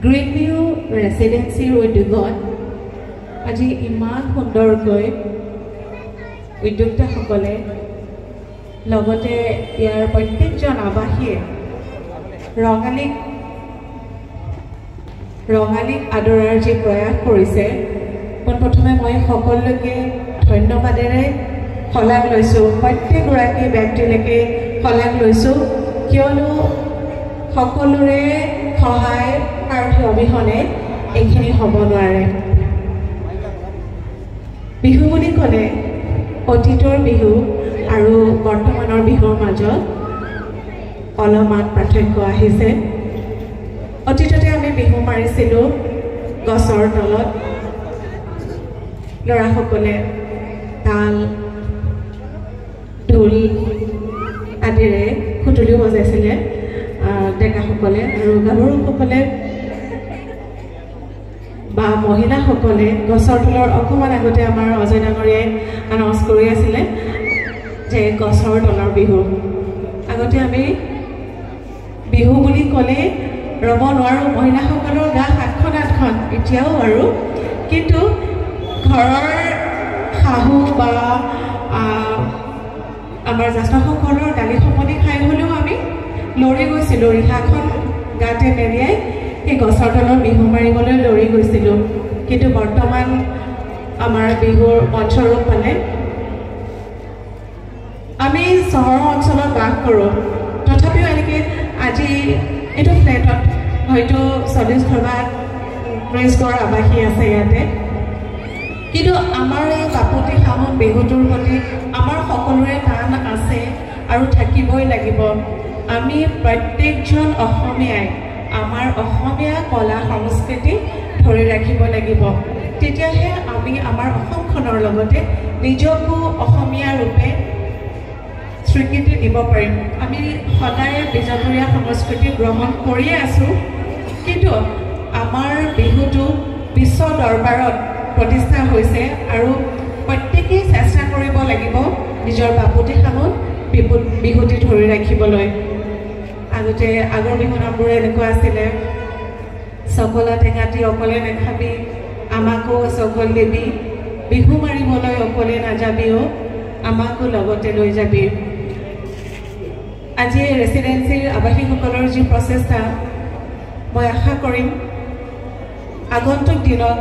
green view ৰেচিডেঞ্চিৰ উদ্যোগত আজি ইমান সুন্দৰকৈ উদ্যোক্তাসকলে লগতে ইয়াৰ প্ৰত্যেকজন আৱাসীয়ে ৰঙালীক আদৰাৰ যি প্ৰয়াস কৰিছে পোনপ্ৰথমে মই সকলোকে ধন্যবাদেৰে শলাগ লৈছোঁ প্ৰত্যেকগৰাকী ব্যক্তিলৈকে শলাগ লৈছোঁ কিয়নো সকলোৰে সহায় প্ৰাৰ্থী অবিহনে এইখিনি হ'ব নোৱাৰে বিহু বুলি ক'লে অতীতৰ বিহু আৰু বৰ্তমানৰ বিহুৰ মাজত অলপমান পাৰ্থক্য আহিছে অতীততে আমি বিহু মাৰিছিলোঁ গছৰ তলত ল'ৰাসকলে তাল ঢোল আদিৰে খুটুলি বজাইছিলে ডেকাসকলে আৰু গাভৰুসকলে বা মহিলাসকলে গছৰ তলৰ অকণমান আগতে আমাৰ অজয় ডাঙৰীয়াই আনাউন্স কৰি আছিলে যে গছৰ তলৰ বিহু আগতে আমি বিহু বুলি ক'লে ৰ'ব নোৱাৰোঁ মহিলাসকলৰ গা 7খন 8খন এতিয়াও আৰু কিন্তু ঘৰৰ শাহু বা আমাৰ জ্যেষ্ঠসকলৰ দালি সপনি খাই হ'লেও আমি লৰি গৈছিলোঁ ৰিহাখন গাতে মেৰিয়াই সেই গছৰ তলৰ বিহু মাৰিবলৈ লৰি গৈছিলোঁ কিন্তু বৰ্তমান আমাৰ বিহুৰ মঞ্চৰূপ পালে আমি চহৰৰ অঞ্চলত বাস কৰোঁ তথাপিও এনেকৈ আজি এইটো ফ্লেটত হয়তো 40 ঘৰ বা 30 ঘৰ আৱাসী আছে ইয়াতে কিন্তু আমাৰ এই বাপুতি সাহোন বিহুটোৰ প্ৰতি আমাৰ সকলোৰে টান আছে আৰু থাকিবই লাগিব আমি প্ৰত্যেকজন অসমীয়াই আমাৰ অসমীয়া কলা সংস্কৃতি ধৰি ৰাখিব লাগিব তেতিয়াহে আমি আমাৰ অসমখনৰ লগতে নিজকো অসমীয়া ৰূপে স্বীকৃতি দিব পাৰিম আমি সদায় বিজতৰীয়া সংস্কৃতি গ্ৰহণ কৰিয়ে আছোঁ কিন্তু আমাৰ বিহুটো বিশ্ব দৰবাৰত প্ৰতিষ্ঠা হৈছে আৰু প্ৰত্যেকেই চেষ্টা কৰিব লাগিব নিজৰ বাপুতি সাহোন বিহুটি ধৰি ৰাখিবলৈ আগতে আগৰ বিহু নামবোৰ এনেকুৱা আছিলে চকলা টেঙাটি অকলে নেখাবি আমাকো চকল দিবি বিহু মাৰিবলৈ অকলে নাযাবিও আমাকো লগতে লৈ যাবি আজি ৰেচিডেঞ্চিৰ আৱাসীসকলৰ যি প্ৰচেষ্টা মই আশা কৰিম আগন্তুক দিনত